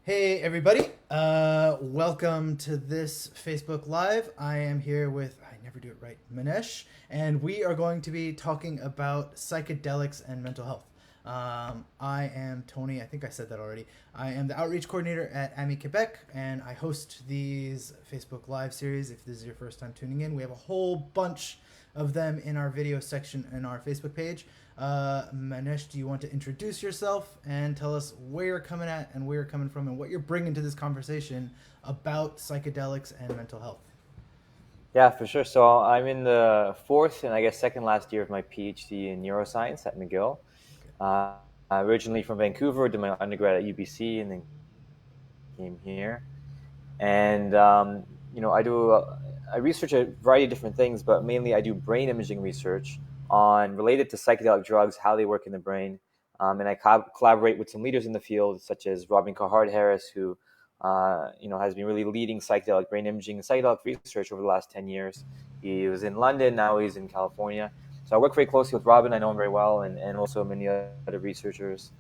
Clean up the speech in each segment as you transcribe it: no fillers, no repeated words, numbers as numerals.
Hey everybody, welcome to this Facebook Live. I am here with, I never do it right, Manesh, and we are going to be talking about psychedelics and mental health. I am Tony, I think I said that already. I am the outreach coordinator at AMI-Quebec, and I host these Facebook Live series. If this is your first time tuning in, we have a whole bunch of them in our video section in our Facebook page. Manesh, do you want to introduce yourself and tell us where you're coming at and where you're coming from and what you're bringing to this conversation about psychedelics and mental health? Yeah, for sure. So I'm in the fourth and I guess second last year of my PhD in neuroscience at McGill. Okay. Uh, Originally from Vancouver, did my undergrad at UBC, and then came here. And I research a variety of different things, but mainly I do brain imaging research on related to psychedelic drugs, how they work in the brain. And I collaborate with some leaders in the field, such as Robin Carhart-Harris, who has been really leading psychedelic brain imaging and psychedelic research over the last 10 years. He was in London, now he's in California. So I work very closely with Robin. I know him very well, and also many other researchers.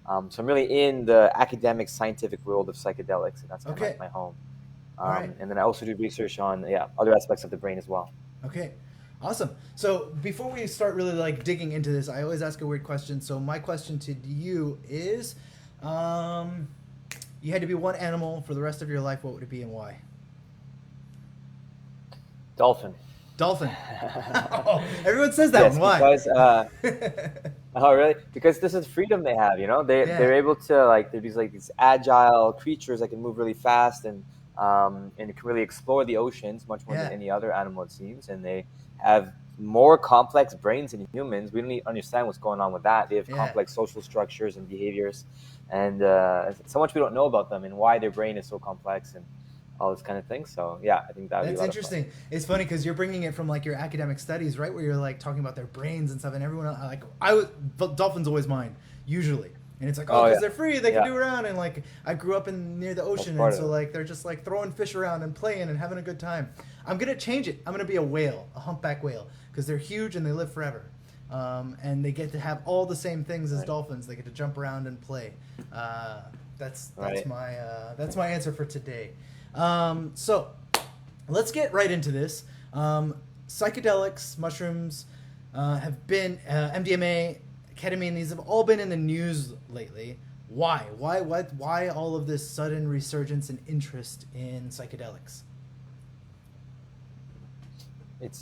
So I'm really in the academic scientific world of psychedelics, and that's kind of Okay. like my home. All right. And then I also do research on other aspects of the brain as well. Okay. Awesome. So before we start really like digging into this, I always ask a weird question. So my question to you is, um, you had to be one animal for the rest of your life. What would it be and why? Dolphin. Dolphin. Everyone says that Yes, one. Why? because oh really? Because this is freedom they have. Yeah. They're able to they're these agile creatures that can move really fast and can really explore the oceans much more than Yeah. any other animal it seems. And they have more complex brains than humans. We don't even understand what's going on with that. They have Yeah. complex social structures and behaviors, and so much we don't know about them and why their brain is so complex and all this kind of thing. So yeah, I think that would be a That's lot of fun. interesting. It's funny because you're bringing it from like your academic studies, right? Where you're like talking about their brains and stuff, and everyone like I was dolphins always mine usually, and it's like oh Oh because yeah, they're free, they can yeah, do around, and like I grew up in near the that's ocean, and part of so it. like they're just like throwing fish around and playing and having a good time. I'm gonna change it. I'm gonna be a whale, a humpback whale, because they're huge and they live forever, and they get to have all the same things as Right, dolphins. They get to jump around and play. Uh, that's right. my answer for today. So let's get right into this. Psychedelics, mushrooms, have been MDMA, ketamine. These have all been in the news lately. Why? Why all of this sudden resurgence and interest in psychedelics? It's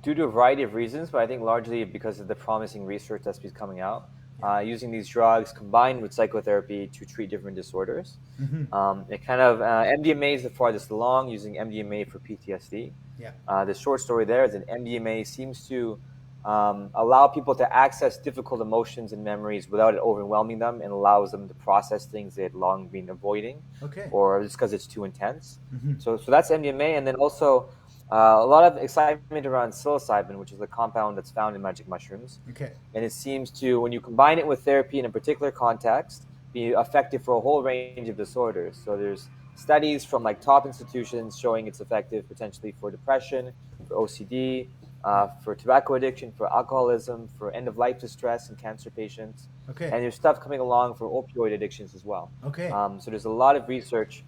due to a variety of reasons, but I think largely because of the promising research that's been coming out. Yeah. Using these drugs combined with psychotherapy to treat different disorders. Mm-hmm. It kind of MDMA is the farthest along, using MDMA for PTSD. Yeah. The short story there is that MDMA seems to allow people to access difficult emotions and memories without it overwhelming them, and allows them to process things they had long been avoiding, Okay. or just because it's too intense. Mm-hmm. So that's MDMA, and then also a lot of excitement around psilocybin, which is a compound that's found in magic mushrooms, Okay. and it seems to, when you combine it with therapy in a particular context, be effective for a whole range of disorders. So there's studies from like top institutions showing it's effective potentially for depression, for OCD, Yeah. for tobacco addiction, for alcoholism, for end of life distress in cancer patients, Okay. and there's stuff coming along for opioid addictions as well. Okay. So there's a lot of research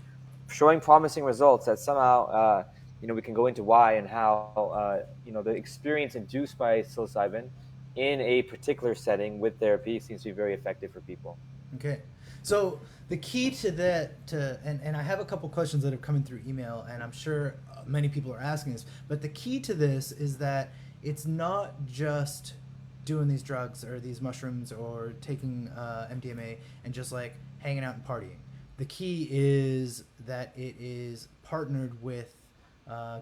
showing promising results that somehow we can go into why and how the experience induced by psilocybin in a particular setting with therapy seems to be very effective for people. Okay. So the key to that, and I have a couple questions that have come in through email, and I'm sure many people are asking this, but the key to this is that it's not just doing these drugs or these mushrooms or taking MDMA and just like hanging out and partying. The key is that it is partnered with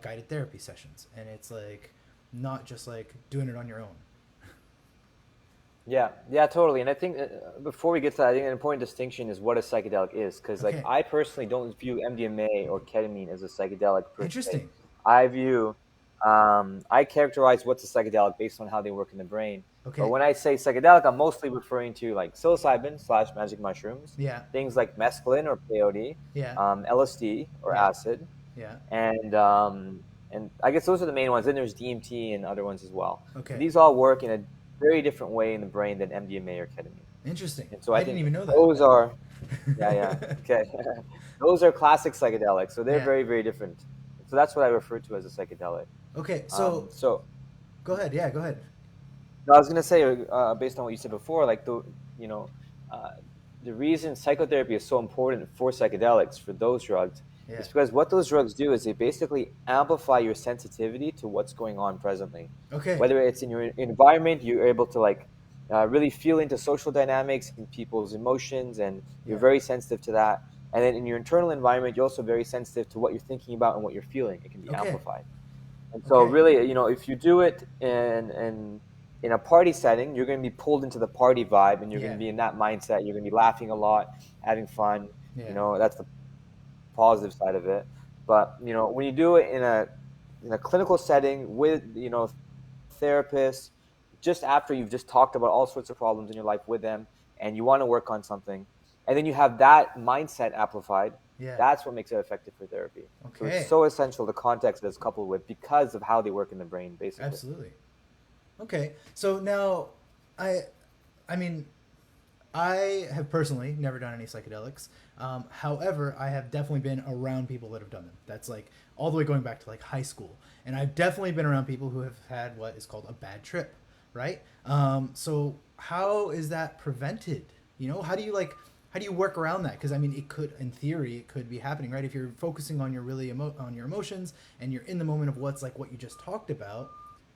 guided therapy sessions, and it's like not just like doing it on your own. Yeah, yeah, totally. And I think before we get to that, I think an important distinction is what a psychedelic is, because like Okay. I personally don't view MDMA or ketamine as a psychedelic per se. Interesting. I view, I characterize what's a psychedelic based on how they work in the brain. But Okay. when I say psychedelic, I'm mostly referring to like psilocybin slash magic mushrooms, Yeah. things like mescaline or peyote, Yeah. LSD or Yeah. acid, Yeah. and I guess those are the main ones. Then there's DMT and other ones as well. So Okay. these all work in a very different way in the brain than MDMA or ketamine. Interesting. And so I I didn't think even know that. those are, Yeah, yeah. Okay. Those are classic psychedelics, so they're Yeah. very, very different. So that's what I refer to as a psychedelic. Okay, so So go ahead. Yeah, go ahead. no, I was gonna say, based on what you said before, like you know, uh, the reason psychotherapy is so important for psychedelics, for those drugs, Yeah. is because what those drugs do is they basically amplify your sensitivity to what's going on presently. Okay. Whether it's in your environment, you're able to like really feel into social dynamics and people's emotions, and you're Yeah. very sensitive to that. And then in your internal environment, you're also very sensitive to what you're thinking about and what you're feeling. It can be Okay. amplified. And so Okay. really, if you do it in a party setting, you're going to be pulled into the party vibe, and you're going Yeah. to be in that mindset. You're going to be laughing a lot, having fun. Yeah. That's the positive side of it. But when you do it in a clinical setting with therapists, just after you've just talked about all sorts of problems in your life with them, and you want to work on something, and then you have that mindset amplified, Yeah. that's what makes it effective for therapy. So it's Okay. so essential the context that it's coupled with because of how they work in the brain, basically. Absolutely. Okay. So now, I, I mean, I have personally never done any psychedelics. However, I have definitely been around people that have done them. That's like all the way going back to like high school, and I've definitely been around people who have had what is called a bad trip, right? So how is that prevented? How do you how do you work around that? Because I mean, it could, in theory, it could be happening, right? If you're focusing on on your emotions and you're in the moment of what's like what you just talked about,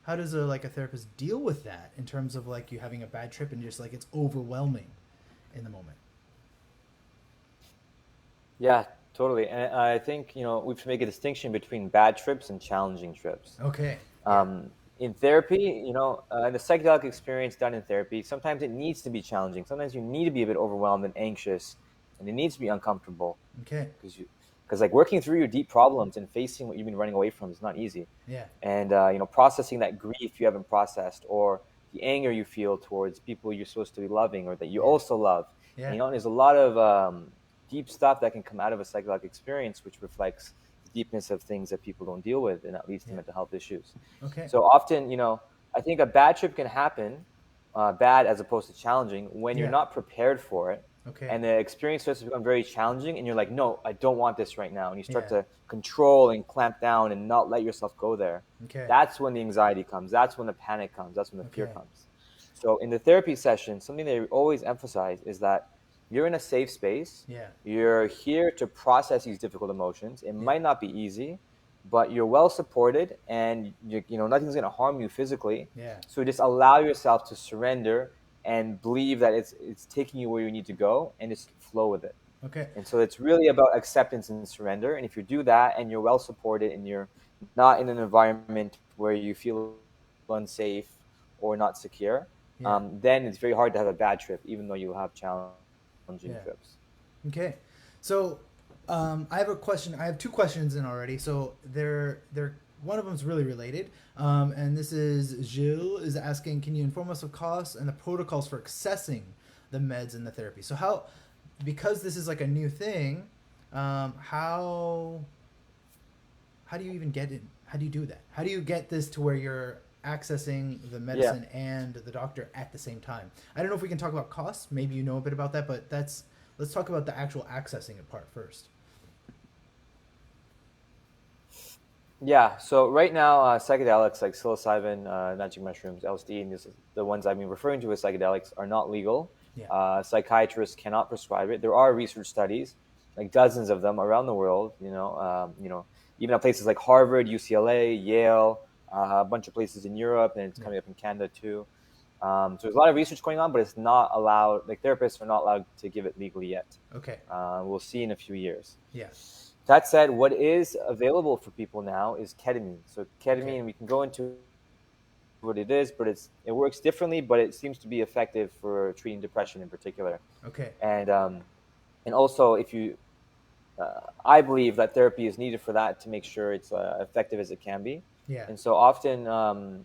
how does a therapist deal with that in terms of like you having a bad trip and just like it's overwhelming in the moment? Yeah, totally. And I think, we should make a distinction between bad trips and challenging trips. Okay. Yeah. In therapy, the psychedelic experience done in therapy, sometimes it needs to be challenging. Sometimes you need to be a bit overwhelmed and anxious, and it needs to be uncomfortable Okay. because like working through your deep problems and facing what you've been running away from is not easy. Yeah. And processing that grief you haven't processed, or the anger you feel towards people you're supposed to be loving or that you Yeah. also love. And Yeah. there's a lot of deep stuff that can come out of a psychedelic experience, which reflects the deepness of things that people don't deal with, and that leads to Yeah. mental health issues. Okay. So often, I think a bad trip can happen, bad as opposed to challenging, when you're Yeah. not prepared for it, Okay. and the experience starts to become very challenging, and you're like, no, I don't want this right now, and you start Yeah. to control and clamp down and not let yourself go there. Okay. That's when the anxiety comes. That's when the panic comes. That's when the fear Okay. comes. So in the therapy session, something they always emphasize is that you're in a safe space. Yeah. You're here to process these difficult emotions. It Yeah. might not be easy, but you're well supported, and nothing's going to harm you physically. Yeah. So just allow yourself to surrender and believe that it's taking you where you need to go, and just flow with it. Okay. And so it's really about acceptance and surrender. And if you do that and you're well supported and you're not in an environment where you feel unsafe or not secure, Yeah. then it's very hard to have a bad trip, even though you'll have challenging Yeah. trips. Okay. So, I have a question. I have two questions in already. So they're one of them is really related. And this is Gilles is asking, can you inform us of costs and the protocols for accessing the meds and the therapy? So how, because this is like a new thing, how do you even get it? How do you do that? How do you get this to where you're accessing the Yeah. medicine and the doctor at the same time? I don't know if we can talk about costs. Maybe you know a bit about that, but let's talk about the actual accessing it part first. Yeah, so right now, psychedelics like psilocybin, magic mushrooms, LSD, and the ones I've been referring to as psychedelics are not legal. Yeah. Psychiatrists cannot prescribe it. There are research studies, like dozens of them around the world. Even at places like Harvard, UCLA, Yale, a bunch of places in Europe, and it's Yeah. coming up in Canada too. So there's a lot of research going on, but it's not allowed. Like therapists are not allowed to give it legally yet. Okay. We'll see in a few years. Yeah. That said, what is available for people now is ketamine. So Okay. ketamine, we can go into what it is, but it works differently, but it seems to be effective for treating depression in particular. Okay. And also, if you, I believe that therapy is needed for that to make sure it's effective as it can be. Yeah. And so often,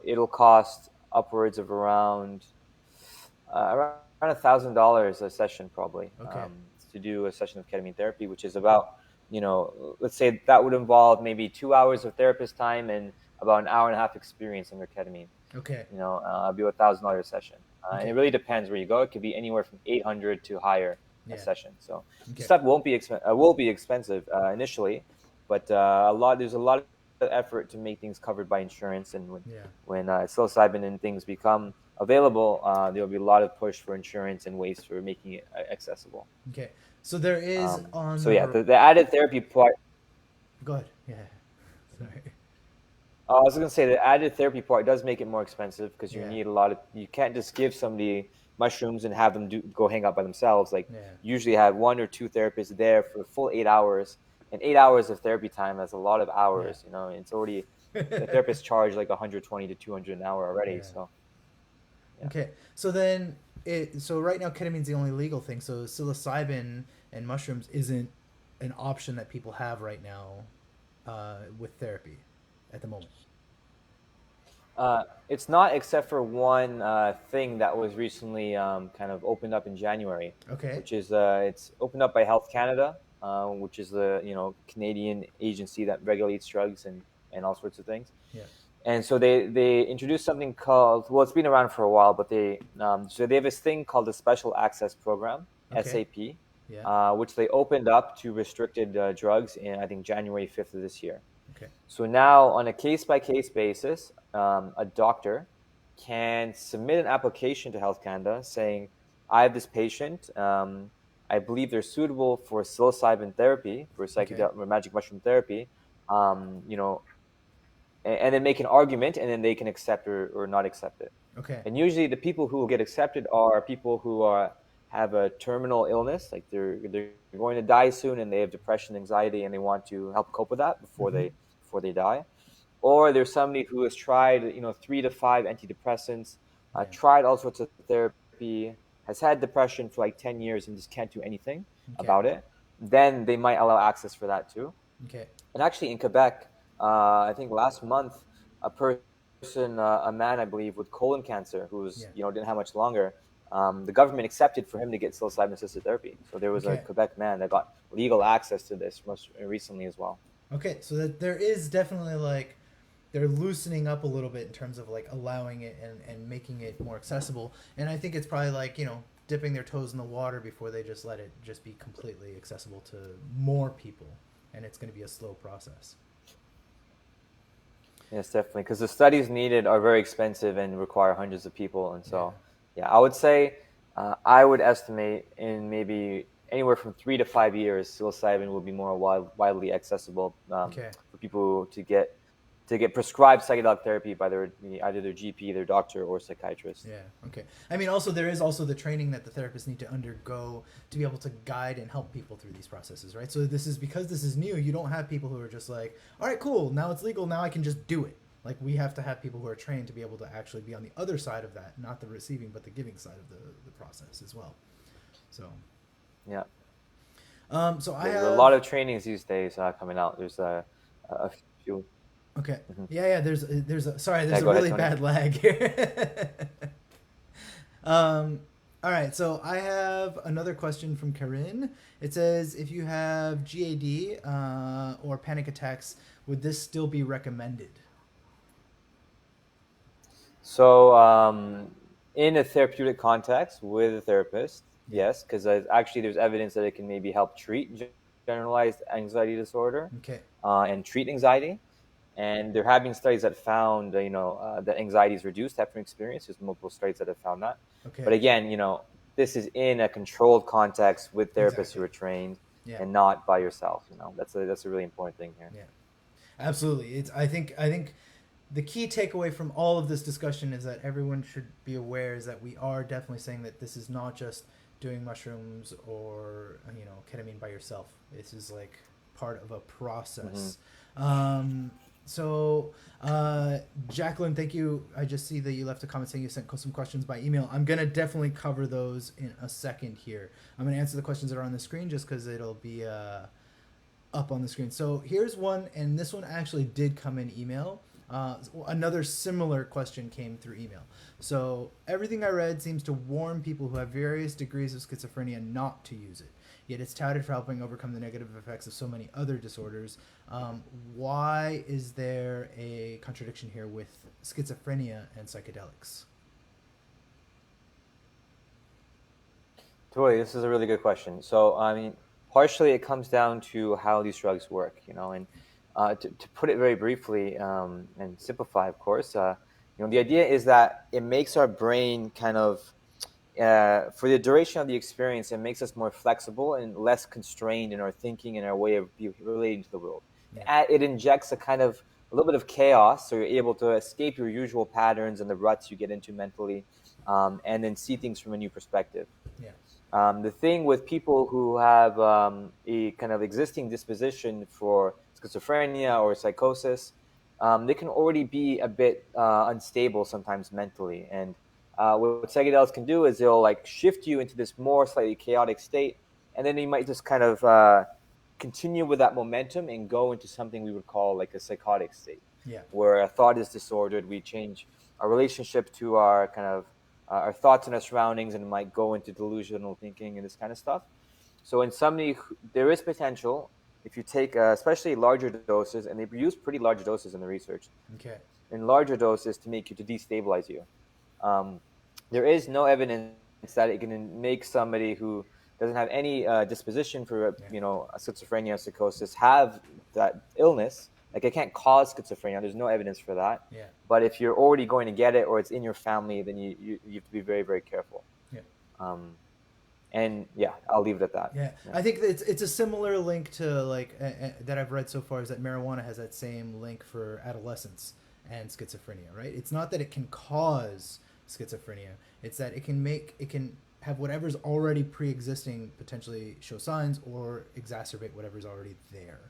it'll cost upwards of around $1,000 a session, probably, Okay. to do a session of ketamine therapy, which is about, let's say that would involve maybe 2 hours of therapist time and about an hour and a half experience under ketamine. Okay. It'd be $1,000 a session, and Okay. it really depends where you go. It could be anywhere from 800 to higher, a Yeah. session. So the Okay. stuff will be expensive initially, but there's a lot of effort to make things covered by insurance. And Yeah. when psilocybin and things become available, there will be a lot of push for insurance and ways for making it accessible. Okay. So there is on So yeah, the. the added therapy part. Go ahead. Yeah. Sorry. I was gonna say the added therapy part does make it more expensive because you Yeah. need a lot of. You can't just give somebody mushrooms and have them go hang out by themselves. Like Yeah. usually have one or two therapists there for a full 8 hours, and 8 hours of therapy time. That's a lot of Yeah. hours. It's already the therapist charge like 120 to 200 an hour already. Yeah. So yeah. Okay. So then so right now ketamine's the only legal thing. So psilocybin and mushrooms isn't an option that people have right now with therapy at the moment. It's not except for one thing that was recently kind of opened up in January, Okay. which is it's opened up by Health Canada, which is the Canadian agency that regulates drugs and all sorts of things. Yeah. And so they introduced something called, well, it's been around for a while, but they have this thing called the Special Access Program, Okay. SAP, Yeah. which they opened up to restricted drugs in I think January 5th of this year. Okay. So now, on a case by case basis, a doctor can submit an application to Health Canada saying, I have this patient. I believe they're suitable for psilocybin therapy, for Okay. psychedelic or magic mushroom therapy. Um, you know, and then make an argument, and then they can accept or not accept it. Okay. And usually, the people who will get accepted are people who have a terminal illness, like they're going to die soon, and they have depression, anxiety, and they want to help cope with that Mm-hmm. before they die. Or there's somebody who has tried 3 to 5 antidepressants, Yeah. tried all sorts of therapy, has had depression for like 10 years and just can't do anything Okay. about it. Then they might allow access for that too. Okay. And actually, in Quebec, I think last month, a person, a man, I believe, with colon cancer, who's Yeah. didn't have much longer, the government accepted for him to get psilocybin assisted therapy. So there was a Okay. Quebec man that got legal access to this most recently as well. Okay. So that there is definitely like they're loosening up a little bit in terms of like allowing it and making it more accessible. And I think it's probably like, dipping their toes in the water before they just let it just be completely accessible to more people. And it's going to be a slow process. Yes, definitely, because the studies needed are very expensive and require hundreds of people, and Yeah. so yeah, I would say I would estimate in maybe anywhere from 3 to 5 years, psilocybin will be more widely accessible Okay. for people to get prescribed psychedelic therapy by either their GP, their doctor, or psychiatrist. Yeah. Okay. I mean, also there is also the training that the therapists need to undergo to be able to guide and help people through these processes, right? So this is because this is new. You don't have people who are just like, all right, cool, now it's legal, now I can just do it. Like we have to have people who are trained to be able to actually be on the other side of that, not the receiving, but the giving side of the process as well. So, Yeah, so I there's a have. lot of trainings these days coming out. There's a few. Okay. Mhm. Yeah, yeah. Sorry. Yeah, There's a go ahead, really Tony. bad lag here. um, all right. So I have another question from Karin. It says, if you have GAD or panic attacks, would this still be recommended? So, in a therapeutic context with a therapist, Yeah. yes, because actually there's evidence that it can maybe help treat generalized anxiety disorder Okay. and treat anxiety. And there have been studies that found, that anxiety is reduced after an experience. There's multiple studies that have found that. But Okay. again, this is in a controlled context with therapists who Exactly. are trained Yeah. and not by yourself. That's a really important thing here. Yeah. Absolutely. I think the key takeaway from all of this discussion is that everyone should be aware is that we are definitely saying that this is not just doing mushrooms or ketamine by yourself. This is like part of a process. So Jacqueline, thank you. I just see that you left a comment saying you sent some questions by email. I'm gonna definitely cover those in a second here. I'm gonna answer the questions that are on the screen just because it'll be up on the screen. So here's one, and this one actually did come in email. Another similar question came through email. So everything I read seems to warn people who have various degrees of schizophrenia not to use it. Yet it's touted for helping overcome the negative effects of so many other disorders. Why is there a contradiction here with schizophrenia and psychedelics? Totally, this is a really good question. So, I mean, partially it comes down to how these drugs work, and to put it very briefly and simplify, of course, the idea is that it makes our brain kind of, for the duration of the experience, it makes us more flexible and less constrained in our thinking and our way of relating to the world. Yeah. It injects a little bit of chaos, so you're able to escape your usual patterns and the ruts you get into mentally, and then see things from a new perspective. Yeah. The thing with people who have a kind of existing disposition for schizophrenia or psychosis, they can already be a bit unstable sometimes mentally. And what psychedelics can do is they'll like shift you into this more slightly chaotic state, and then you might just kind of continue with that momentum and go into something we would call like a psychotic state, Yeah. where a thought is disordered. We change our relationship to our kind of our thoughts and our surroundings, and might go into delusional thinking and this kind of stuff. So in somebody, there is potential if you take especially larger doses, and they use pretty large doses in the research, Okay. in larger doses to make you to destabilize you. Um, there is no evidence that it can make somebody who doesn't have any disposition for Yeah. a schizophrenia or psychosis have that illness. Like it can't cause schizophrenia. There's no evidence for that. Yeah. But if you're already going to get it or it's in your family, then you have to be very, very careful. Yeah. Um, and yeah, I'll leave it at that. Yeah, Yeah. I think that it's a similar link to like that I've read so far is that marijuana has that same link for adolescence and schizophrenia, right? It's not that it can cause schizophrenia; it's that it can have whatever's already pre-existing potentially show signs or exacerbate whatever's already there.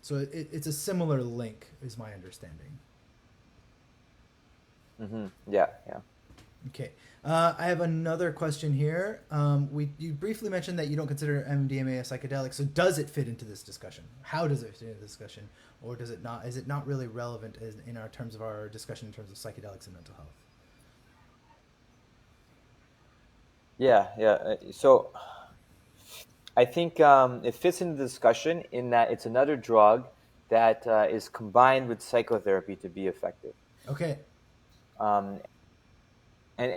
So it's a similar link, is my understanding. Yeah, yeah. Okay. I have another question here. You briefly mentioned that you don't consider MDMA a psychedelic. So does it fit into this discussion? How does it fit into this discussion, or does it not? Is it not really relevant in our terms of our discussion in terms of psychedelics and mental health? Yeah, yeah. So I think it fits into the discussion in that it's another drug that is combined with psychotherapy to be effective. Okay. Um, and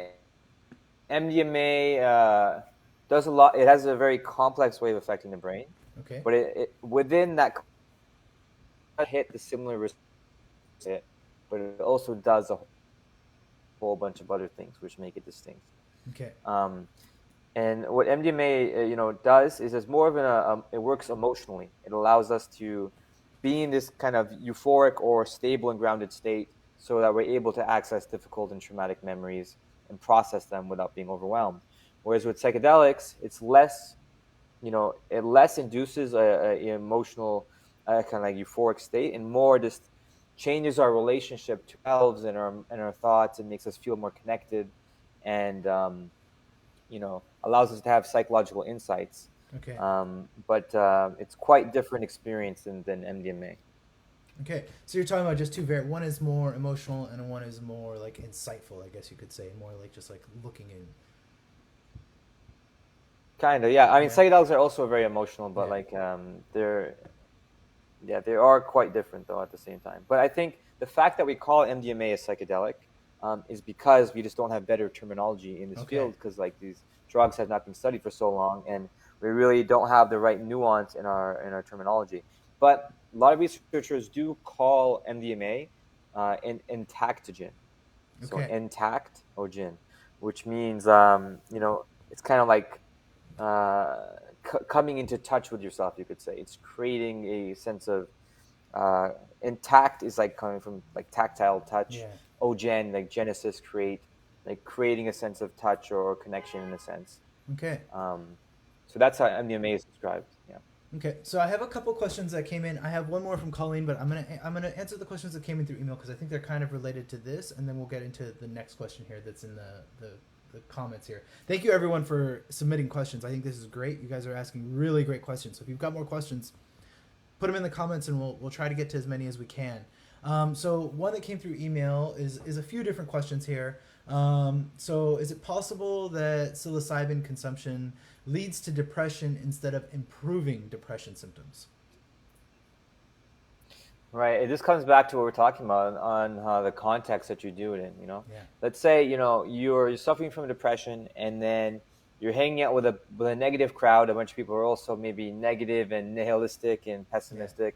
MDMA does a lot. It has a very complex way of affecting the brain, Okay. but within that hit the similar receptor, but it also does a whole bunch of other things which make it distinct. Okay. And what MDMA, does is it's more of it works emotionally. It allows us to be in this kind of euphoric or stable and grounded state, so that we're able to access difficult and traumatic memories and process them without being overwhelmed. Whereas with psychedelics, it's less, it less induces a emotional kind of like euphoric state, and more just changes our relationship to ourselves and our thoughts, and makes us feel more connected, and allows us to have psychological insights. Okay. But it's quite different experience than MDMA. Okay. So you're talking about just two very. One is more emotional, and one is more like insightful. I guess you could say more like just like looking in. Kind of, yeah. I mean, Yeah. psychedelics are also very emotional, but Yeah. like yeah, they are quite different though at the same time. But I think the fact that we call MDMA a psychedelic is because we just don't have better terminology in this Okay. field, because like these drugs have not been studied for so long, and we really don't have the right nuance in our terminology. But a lot of researchers do call MDMA an intactogen, so Okay. intact or gin, which means it's kind of like coming into touch with yourself. You could say it's creating a sense of intact is like coming from like tactile touch. Yeah. Ogen, like Genesis, creating a sense of touch or connection in a sense. Okay. Um, so that's how MDMA is described. Yeah. Okay, so I have a couple questions that came in. I have one more from Colleen, but I'm gonna answer the questions that came in through email because I think they're kind of related to this, and then we'll get into the next question here that's in the comments here. Thank you everyone for submitting questions. I think this is great. You guys are asking really great questions. So if you've got more questions, put them in the comments, and we'll try to get to as many as we can. So one that came through email is a few different questions here. So is it possible that psilocybin consumption leads to depression instead of improving depression symptoms? Right. This comes back to what we're talking about on the context that you do it in. Yeah. Let's say you're suffering from depression, and then you're hanging out with a negative crowd, a bunch of people who are also maybe negative and nihilistic and Yeah. pessimistic,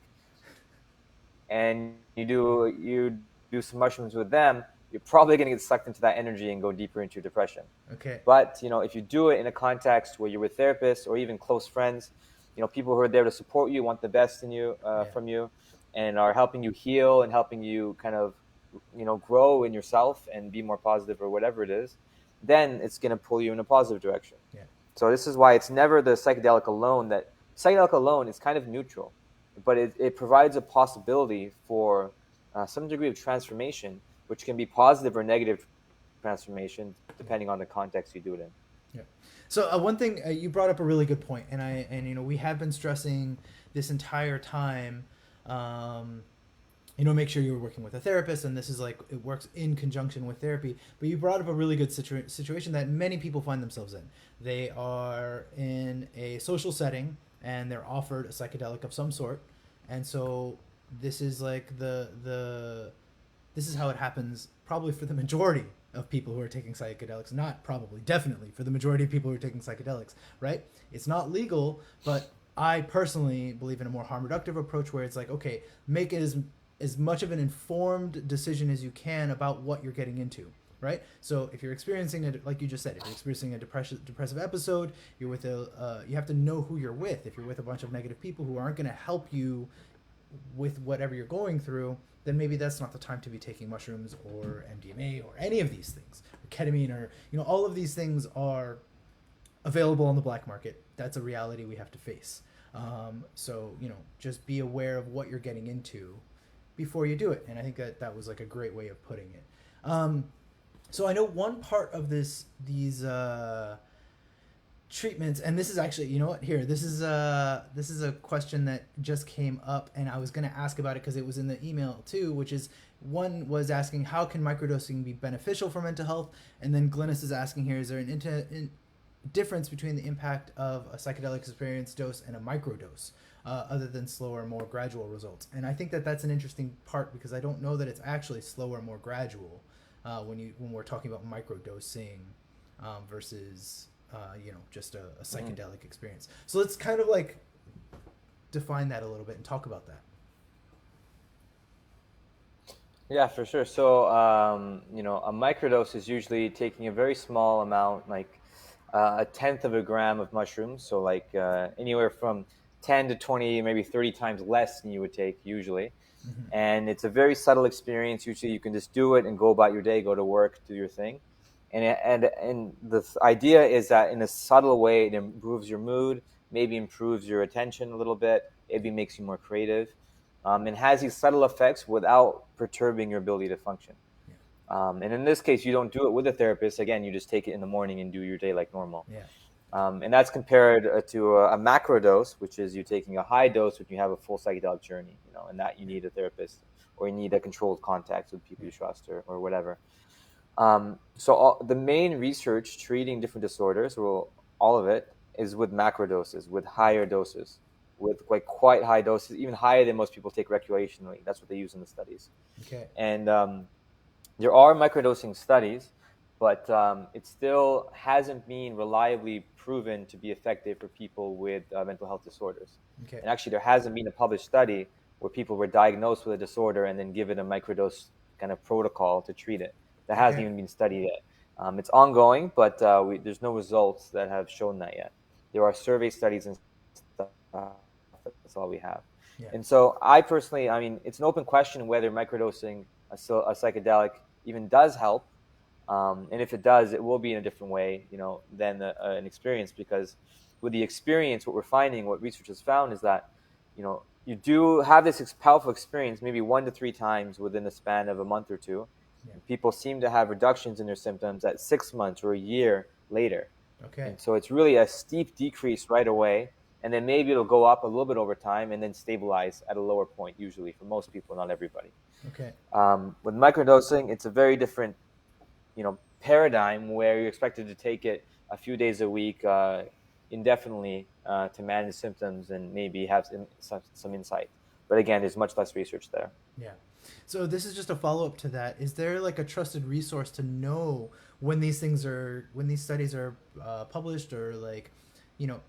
and you do some mushrooms with them, you're probably going to get sucked into that energy and go deeper into your depression. Okay. But if you do it in a context where you're with therapists or even close friends, people who are there to support you, want the best in you Yeah. from you, and are helping you heal and helping you kind of grow in yourself and be more positive or whatever it is, then it's going to pull you in a positive direction. Yeah. So this is why it's never the psychedelic alone. That psychedelic alone is kind of neutral, but it provides a possibility for some degree of transformation, which can be positive or negative transformation Yeah. depending on the context you do it in. Yeah. So one thing you brought up a really good point, and we have been stressing this entire time. Um, make sure you're working with a therapist, and this is like it works in conjunction with therapy. But you brought up a really good situation that many people find themselves in. They are in a social setting, and they're offered a psychedelic of some sort, and so this is like this is how it happens probably for the majority of people who are taking psychedelics. Not probably, definitely for the majority of people who are taking psychedelics, right? It's not legal, but I personally believe in a more harm reductive approach where it's like, okay, make it as much of an informed decision as you can about what you're getting into, right? So if you're experiencing it, like you just said, if you're experiencing a depressive episode, you're with you have to know who you're with. If you're with a bunch of negative people who aren't going to help you with whatever you're going through, then maybe that's not the time to be taking mushrooms or MDMA or any of these things, or ketamine, or all of these things are available on the black market. That's a reality we have to face. So just be aware of what you're getting into before you do it, and I think that was like a great way of putting it. So I know one part of these treatments, and this is actually, here, this is a question that just came up, and I was going to ask about it because it was in the email too, which is, one was asking, how can microdosing be beneficial for mental health? And then Glynis is asking here, is there an difference between the impact of a psychedelic experience dose and a microdose, other than slower, more gradual results? And I think that's an interesting part, because I don't know that it's actually slower, more gradual when we're talking about microdosing versus just a psychedelic experience. So let's kind of like define that a little bit and talk about that. Yeah, for sure. So, a microdose is usually taking a very small amount, like a tenth of a gram of mushrooms. So, like anywhere from 10 to 20, maybe 30 times less than you would take usually. Mm-hmm. And it's a very subtle experience. Usually, you can just do it and go about your day, go to work, do your thing. And the idea is that in a subtle way, it improves your mood, maybe improves your attention a little bit, maybe makes you more creative. And has these subtle effects without perturbing your ability to function. Yeah. And in this case, you don't do it with a therapist. Again, you just take it in the morning and do your day like normal. Yeah. And that's compared to a macro dose, which is you taking a high dose when you have a full psychedelic journey, and that you need a therapist, or you need a controlled contact with people you trust, or whatever. So the main research treating different disorders, well, all of it, is with macro doses, with higher doses, with like quite high doses, even higher than most people take recreationally. That's what they use in the studies. Okay. And there are microdosing studies, but it still hasn't been reliably proven to be effective for people with mental health disorders. Okay. And actually, there hasn't been a published study where people were diagnosed with a disorder and then given a microdose kind of protocol to treat it. That hasn't even been studied yet. It's ongoing, but there's no results that have shown that yet. There are survey studies and stuff. That's all we have. Yeah. And so I personally, it's an open question whether microdosing a psychedelic even does help. And if it does, it will be in a different way, than an experience, because with the experience, what we're finding, what research has found, is that, you do have this powerful experience maybe 1 to 3 times within the span of a month or two. Yeah. People seem to have reductions in their symptoms at 6 months or a year later. Okay. And so it's really a steep decrease right away, and then maybe it'll go up a little bit over time and then stabilize at a lower point, usually for most people, not everybody. Okay. With microdosing, it's a very different, paradigm where you're expected to take it a few days a week, indefinitely, to manage symptoms and maybe have some insight. But again, there's much less research there. Yeah. So this is just a follow up to that. Is there like a trusted resource to know when these studies are published, or like, you know,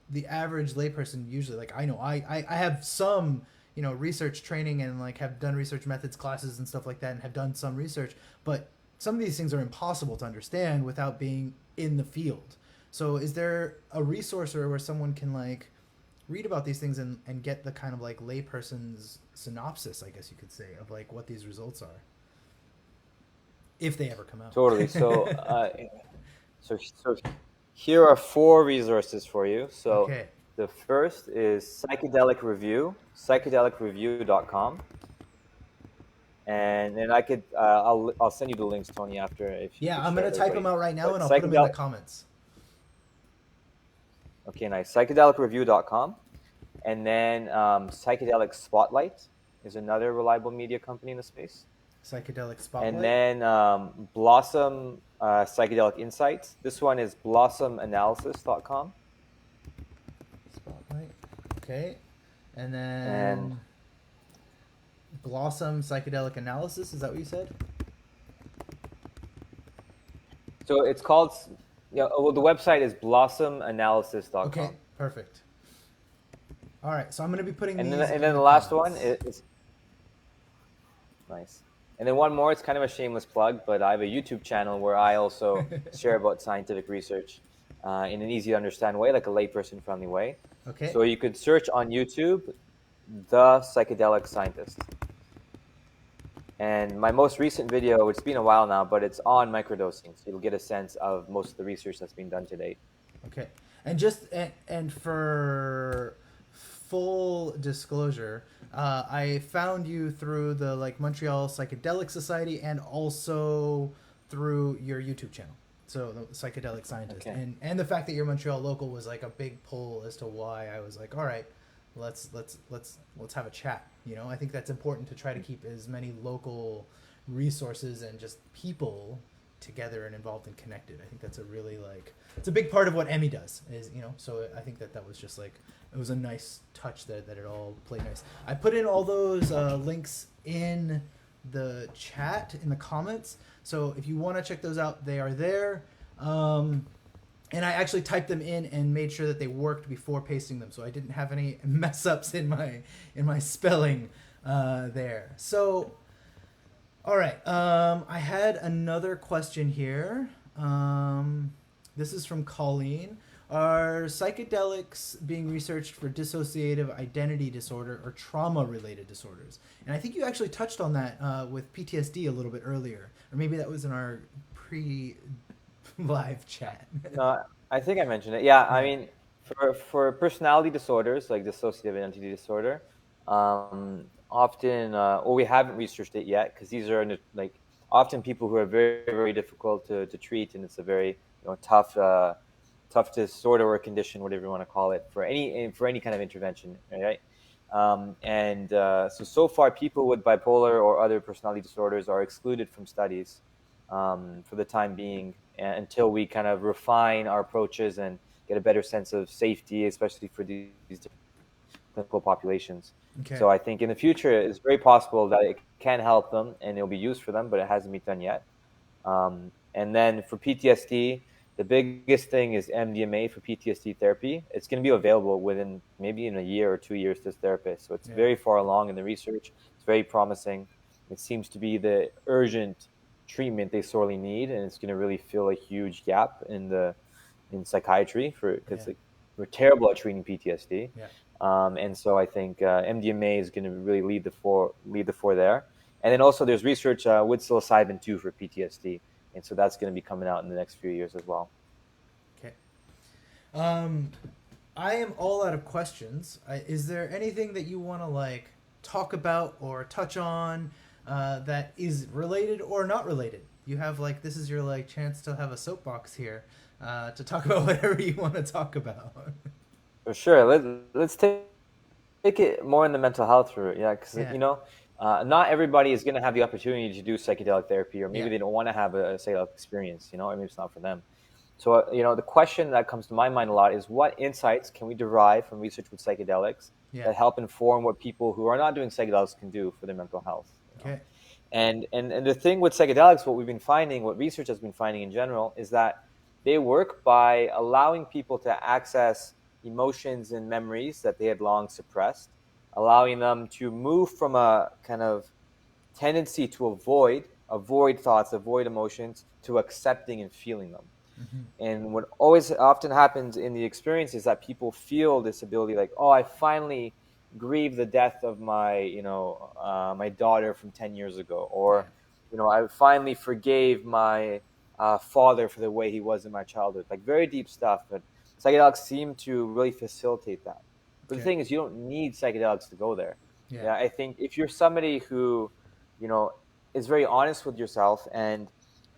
the average layperson usually, like, I know I have some, you know, research training and like have done research methods classes and stuff like that and have done some research, but some of these things are impossible to understand without being in the field. So is there a resource or where someone can like read about these things and get the kind of like layperson's synopsis, I guess you could say, of like what these results are, if they ever come out? Totally. So here are four resources for you. So Okay. the first is Psychedelic Review, psychedelicreview.com. And then I'll send you the links, Tony, after, if you Yeah, could I'm share gonna those type them links. out right now But and I'll put them in the psychedelic, comments. okay, nice. Psychedelicreview.com. And then Psychedelic Spotlight is another reliable media company in the space. Psychedelic And Spotlight. then Blossom Psychedelic Insights. This one is blossomanalysis.com. Spotlight. Okay. And And then Blossom Psychedelic Analysis. Is that what you said? so it's called, yeah, well, the website is blossomanalysis.com. Okay. Perfect. All right. So I'm gonna be putting And these and in then the the last one comments. is nice. And then one more, it's kind of a shameless plug, but I have a YouTube channel where I also share about scientific research in an easy to understand way, like a layperson friendly way. Okay. So you could search on YouTube, The Psychedelic Scientist. And my most recent video, it's been a while now, but it's on microdosing. So you'll get a sense of most of the research that's been done to date. Okay. And just and for full disclosure, I found you through the like Montreal Psychedelic Society and also through your YouTube channel. So the Psychedelic Scientist, Okay. and the fact that you're Montreal local was like a big pull as to why I was like, all right, let's have a chat. You know, I think that's important to try to keep as many local resources and just people together and involved and connected. I think that's a really like it's a big part of what Emmy does is, you know. So I think that was just like it was a nice touch that it all played nice. I put in all those links in the chat in the comments, so if you want to check those out, they are there. And I actually typed them in and made sure that they worked before pasting them, so I didn't have any mess ups in my spelling there. So, all right, I had another question here. This is from Colleen. Are psychedelics being researched for dissociative identity disorder or trauma-related disorders? And I think you actually touched on that with PTSD a little bit earlier, or maybe that was in our pre-live chat. No, I think I mentioned it. Yeah, I Yeah. mean, for personality disorders like dissociative identity disorder, often, well, we haven't researched it yet because these are like often people who are very, very difficult to treat, and it's a very tough disorder or condition, whatever you want to call it, for any kind of intervention, right? And so far, people with bipolar or other personality disorders are excluded from studies for the time being, until we kind of refine our approaches and get a better sense of safety, especially for these different clinical populations. Okay. So I think in the future, it's very possible that it can help them and it'll be used for them, but it hasn't been done yet. And then for PTSD, the biggest thing is MDMA for PTSD therapy. It's going to be available within maybe in a year or 2 years to therapists. So it's Yeah. very far along in the research. It's very promising. It seems to be the urgent treatment they sorely need, and it's going to really fill a huge gap in psychiatry because Yeah. we're terrible at treating PTSD. Yeah. And so I think MDMA is going to really lead the four there. And then also there's research with psilocybin too for PTSD, and so that's going to be coming out in the next few years as well. Okay. Um, I am all out of questions. Is there anything that you want to like talk about or touch on that is related or not related? You have like this is your like chance to have a soapbox here to talk about whatever you want to talk about. For sure. Let's take it more in the mental health route. Yeah, because Yeah. not everybody is going to have the opportunity to do psychedelic therapy, or maybe Yeah. they don't want to have a psychedelic experience. Or maybe it's not for them. So the question that comes to my mind a lot is, what insights can we derive from research with psychedelics Yeah. that help inform what people who are not doing psychedelics can do for their mental health? Okay. And the thing with psychedelics, what we've been finding, what research has been finding in general, is that they work by allowing people to access emotions and memories that they had long suppressed, allowing them to move from a kind of tendency to avoid thoughts, avoid emotions, to accepting and feeling them. Hmm. And what always often happens in the experience is that people feel this ability, like, oh, I finally grieved the death of my, my daughter from 10 years ago, Yeah. or, I finally forgave my father for the way he was in my childhood. Like very deep stuff, but psychedelics seem to really facilitate that. But the Okay. thing is, you don't need psychedelics to go there. Yeah. Yeah, I think if you're somebody who, you know, is very honest with yourself and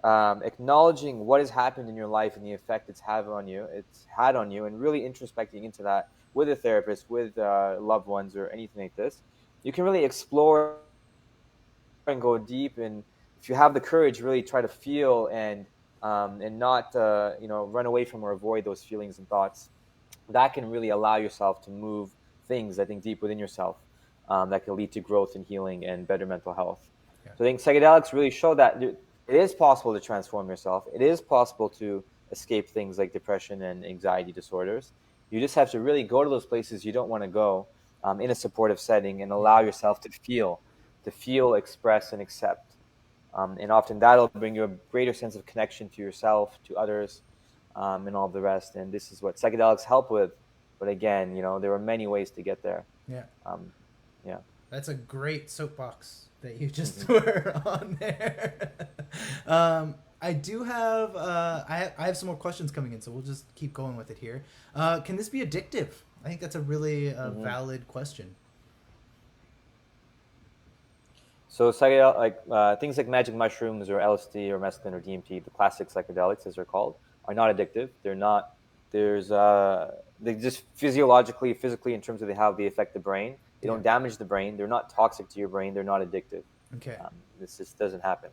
acknowledging what has happened in your life and the effect it's had on you, and really introspecting into that with a therapist, with loved ones, or anything like this, you can really explore and go deep. And if you have the courage, really try to feel and not run away from or avoid those feelings and thoughts, that can really allow yourself to move things, I think, deep within yourself, that can lead to growth and healing and better mental health. Yeah. So I think psychedelics really show that it is possible to transform yourself. It is possible to escape things like depression and anxiety disorders. You just have to really go to those places you don't want to go, in a supportive setting, and allow Yeah. yourself to feel, express, and accept. And often that'll bring you a greater sense of connection to yourself, to others, and all the rest. And this is what psychedelics help with. But again, there are many ways to get there. Yeah. Um, yeah. That's a great soapbox that you just Hmm. were on there. I do have I have some more questions coming in, so we'll just keep going with it here. Can this be addictive? I think that's a really Hmm. valid question. So psychedelic, like things like magic mushrooms or LSD or mescaline or DMT, the classic psychedelics as they're called, are not addictive. They're not. They just physically, in terms of how they affect the brain. They Yeah. don't damage the brain. They're not toxic to your brain. They're not addictive. Okay. This just doesn't happen.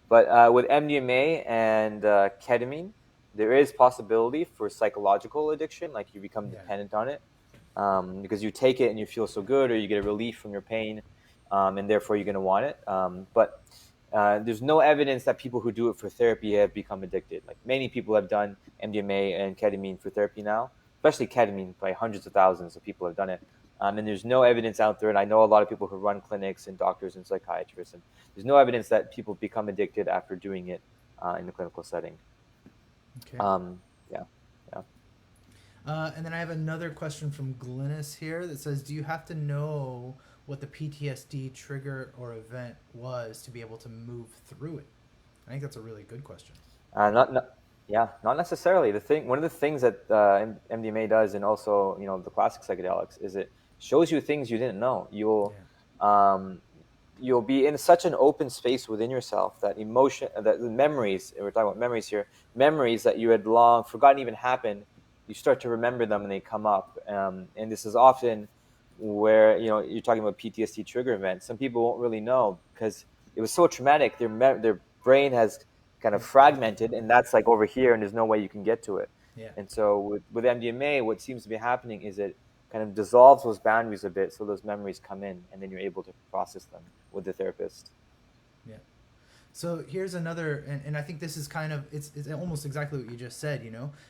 But with MDMA and ketamine, there is possibility for psychological addiction, like you become Yeah. dependent on it, because you take it and you feel so good, or you get a relief from your pain, and therefore you're going to want it. But there's no evidence that people who do it for therapy have become addicted. Like many people have done MDMA and ketamine for therapy now, especially ketamine, by hundreds of thousands of people have done it. And there's no evidence out there. And I know a lot of people who run clinics and doctors and psychiatrists, and there's no evidence that people become addicted after doing it in the clinical setting. Okay. Um, yeah, yeah. And then I have another question from Glynis here that says, "Do you have to know what the PTSD trigger or event was to be able to move through it?" I think that's a really good question. Not yeah, not necessarily. One of the things that MDMA does, and also the classic psychedelics, is it shows you things you didn't know. Yeah. Um, you'll be in such an open space within yourself that that the memories. We're talking about memories here. Memories that you had long forgotten even happened. You start to remember them, and they come up. And this is often where you're talking about PTSD trigger events. Some people won't really know because it was so traumatic. Their brain has kind of Yeah. fragmented, and that's like over here, and there's no way you can get to it. Yeah. And so with MDMA, what seems to be happening is it kind of dissolves those boundaries a bit, so those memories come in, and then you're able to process them with the therapist. Yeah. So here's another, and I think this is kind of it's almost exactly what you just said.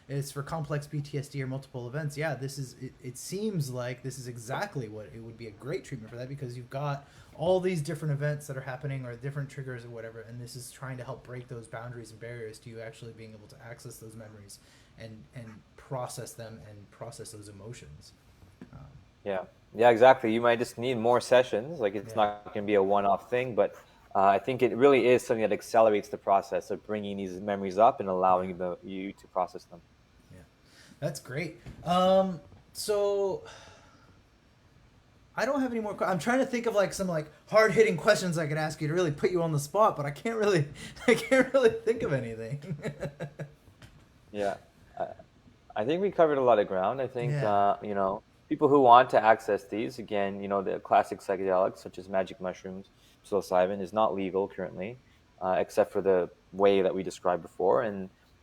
It's for complex PTSD or multiple events. Yeah, it seems like this is exactly what it would be a great treatment for that, because you've got all these different events that are happening or different triggers or whatever, and this is trying to help break those boundaries and barriers to you actually being able to access those memories and process them and process those emotions. Um, Yeah, yeah, exactly. You might just need more sessions. Like it's yeah. not going to be a one-off thing, but I think it really is something that accelerates the process of bringing these memories up and Yeah. allowing you to process them. Yeah. That's great. So I don't have any more. I'm trying to think of like some like hard hitting questions I could ask you to really put you on the spot, but I can't really, I can't really think of anything. Yeah, I, I think we covered a lot of ground. I think Yeah. people who want to access these, again, the classic psychedelics such as magic mushrooms, psilocybin is not legal currently, except for the way that we described before.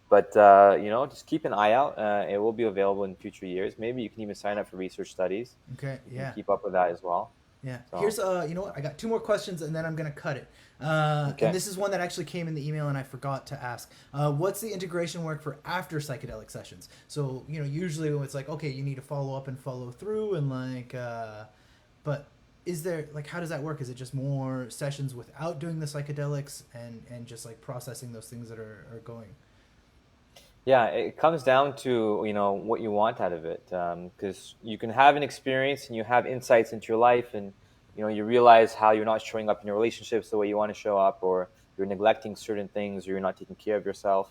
But just keep an eye out. It will be available in future years. Maybe you can even sign up for research studies. Okay. You can Yeah. keep up with that as well. Yeah. So Here's you know what? I got two more questions and then I'm gonna cut it. And okay. this is one that actually came in the email and I forgot to ask. What's the integration work for after psychedelic sessions? So usually it's like okay, you need to follow up and follow through and like, but is there like how does that work? Is it just more sessions without doing the psychedelics and just like processing those things that are going? Yeah, it comes down to what you want out of it, because you can have an experience and you have insights into your life, and you realize how you're not showing up in your relationships the way you want to show up, or you're neglecting certain things, or you're not taking care of yourself.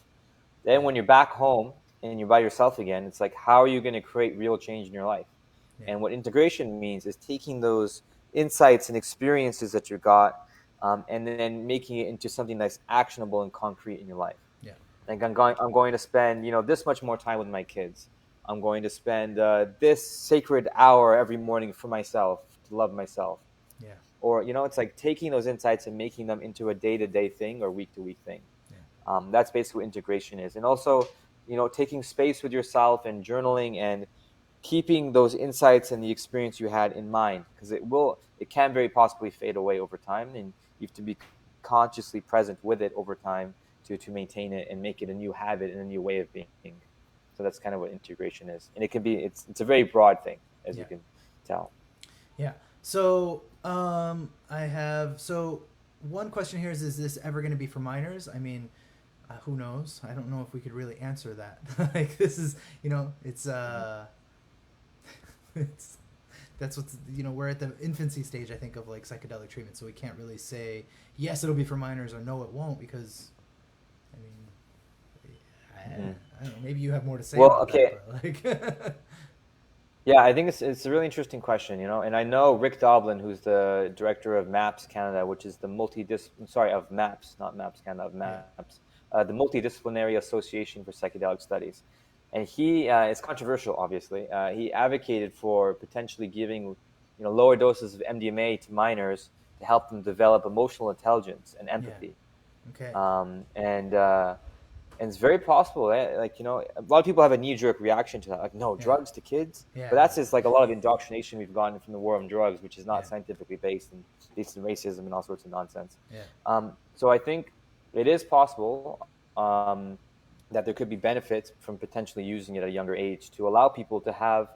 Then Yeah. when you're back home and you're by yourself again, it's like how are you going to create real change in your life? Yeah. And what integration means is taking those insights and experiences that you got, and then making it into something that's actionable and concrete in your life. Yeah. Like I'm going to spend this much more time with my kids. I'm going to spend this sacred hour every morning for myself to love myself. Yeah. Or it's like taking those insights and making them into a day-to-day thing or week-to-week thing. Yeah. That's basically what integration is. And also taking space with yourself and journaling and keeping those insights and the experience you had in mind, because it can very possibly fade away over time, and you have to be consciously present with it over time to maintain it and make it a new habit and a new way of being. So that's kind of what integration is, and it's a very broad thing, as you Yeah. can tell. Yeah. So I have one question here is this ever going to be for minors? I mean, who knows? I don't know if we could really answer that. Like this is it's Mhm. it's that's what's we're at the infancy stage I think of like psychedelic treatment, so we can't really say yes it'll be for minors or no it won't because I mean Mhm. I don't know, maybe you have more to say Well, about that, okay. but like Yeah, I think it's a really interesting question, and I know Rick Doblin, who's the director of MAPS Canada, which is the of MAPS, not MAPS Canada, of yeah MAPS, the Multidisciplinary Association for Psychedelic Studies, and he is controversial. Obviously, he advocated for potentially giving, lower doses of MDMA to minors to help them develop emotional intelligence and yeah empathy, okay and it's very possible. Like a lot of people have a knee-jerk reaction to that. Like, no, yeah drugs to kids. But yeah that's just like a lot of indoctrination we've gotten from the war on drugs, which is yeah not scientifically based and based in racism and all sorts of nonsense. yeah So I think it is possible, that there could be benefits from potentially using it at a younger age to allow people to have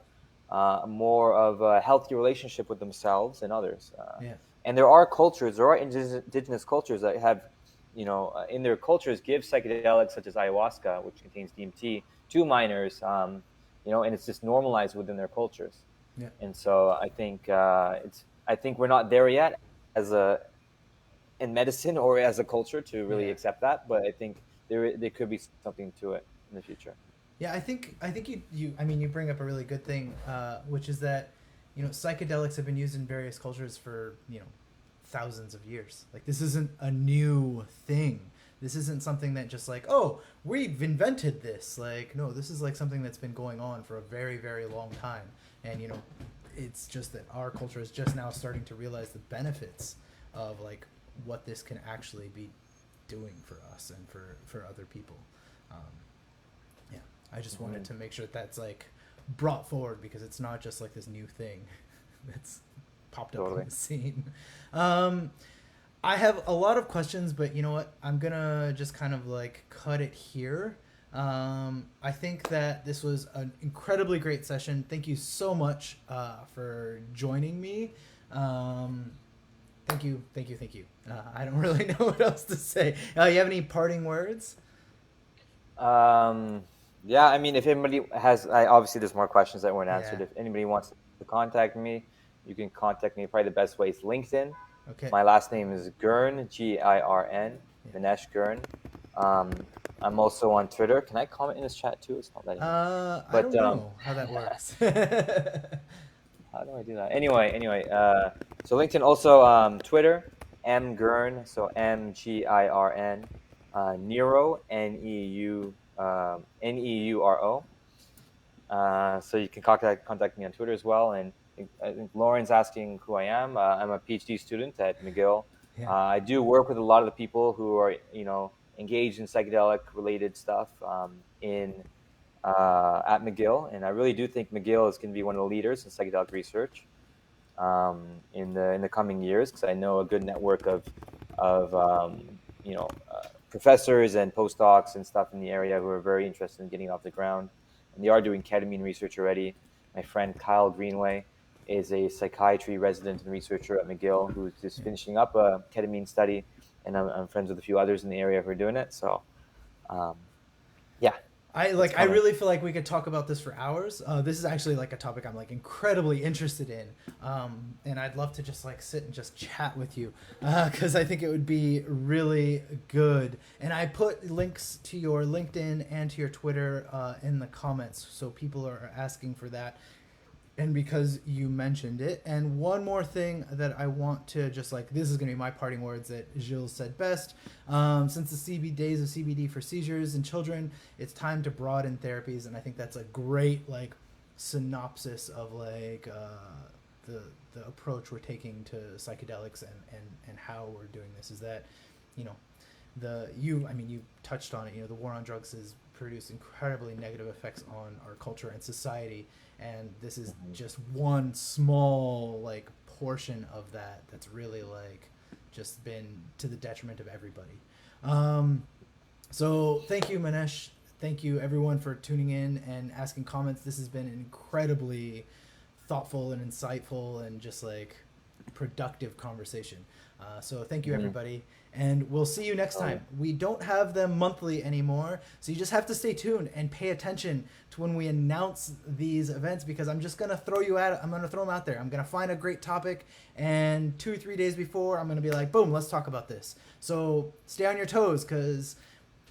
more of a healthy relationship with themselves and others. yeah And there are indigenous cultures that have, in their cultures, give psychedelics such as ayahuasca, which contains DMT, to minors, and it's just normalized within their cultures. yeah And so I think we're not there yet as a in medicine or as a culture to really yeah accept that, but I think there could be something to it in the future. Yeah, I think you I mean you bring up a really good thing, which is that psychedelics have been used in various cultures for thousands of years. Like this isn't a new thing. This isn't something that just like we've invented this. Like no, this is like something that's been going on for a very very long time, and it's just that our culture is just now starting to realize the benefits of like what this can actually be doing for us and for other people. Um, yeah, I just wanted Hmm. to make sure that that's like brought forward because it's not just like this new thing that's popped up on Totally. the scene. Um, I have a lot of questions, but you know what? I'm gonna just kind of like cut it here. I think that this was an incredibly great session. Thank you so much for joining me. Um, thank you, thank you, thank you. I don't really know what else to say. You have any parting words? Um, yeah, I mean, if anybody obviously there's more questions that weren't Yeah. answered. If anybody wants to contact me, you can contact me. Probably the best way is LinkedIn. Okay. My last name is Gurn, Girn, Yeah. Manesh Gurn. I'm also on Twitter. Can I comment in this chat too? It's not letting me. I But don't know how that works. how do I do that? Anyway. So LinkedIn, also Twitter, M Gurn, so MGIRN, Neuro, Neuro. So you can contact me on Twitter as well. And I think Lauren's asking who I am. I'm a PhD student at McGill. Yeah. I do work with a lot of the people who are engaged in psychedelic related stuff, in at McGill, and I really do think McGill is going to be one of the leaders in psychedelic research. in the coming years, because I know a good network of professors and postdocs and stuff in the area who are very interested in getting off the ground, and they are doing ketamine research already. My friend Kyle Greenway is a psychiatry resident and researcher at McGill who's just finishing up a ketamine study, and I'm friends with a few others in the area who are doing it. So, um, yeah, it's I coming. really feel like we could talk about this for hours. This is actually like a topic I'm like incredibly interested in, and I'd love to just like sit and just chat with you because I think it would be really good. And I put links to your LinkedIn and to your Twitter in the comments, so people are asking for that and because you mentioned it. And one more thing that I want to just like, this is going to be my parting words that Gilles said best. Since the days of CBD for seizures in children, it's time to broaden therapies. And I think that's a great like synopsis of like the approach we're taking to psychedelics and how we're doing this is that, you know, you touched on it, you know, the war on drugs has produced incredibly negative effects on our culture and society, and this is Mhm. just one small like portion of that that's really like just been to the detriment of everybody. So thank you, Manesh. Thank you everyone for tuning in and asking comments. This has been incredibly thoughtful and insightful and just like productive conversation. So thank you, Mhm. everybody, and we'll see you next Oh, yeah. time. We don't have them monthly anymore, so you just have to stay tuned and pay attention to when we announce these events because I'm just gonna throw you at. I'm gonna throw them out there. I'm gonna find a great topic, and 2 or 3 days before, I'm gonna be like, boom, let's talk about this. So stay on your toes because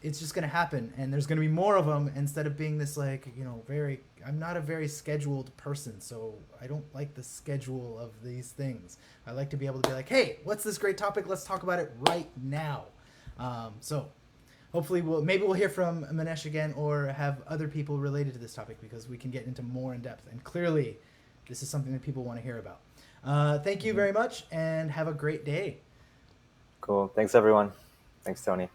it's just going to happen and there's going to be more of them instead of being this like, you know, very, I'm not a very scheduled person, so I don't like the schedule of these things. I like to be able to be like, hey, what's this great topic, let's talk about it right now. So hopefully we'll hear from Manesh again or have other people related to this topic because we can get into more in depth, and clearly this is something that people want to hear about. Thank you Mhm. very much and have a great day. Cool. Thanks, everyone. Thanks, Tony.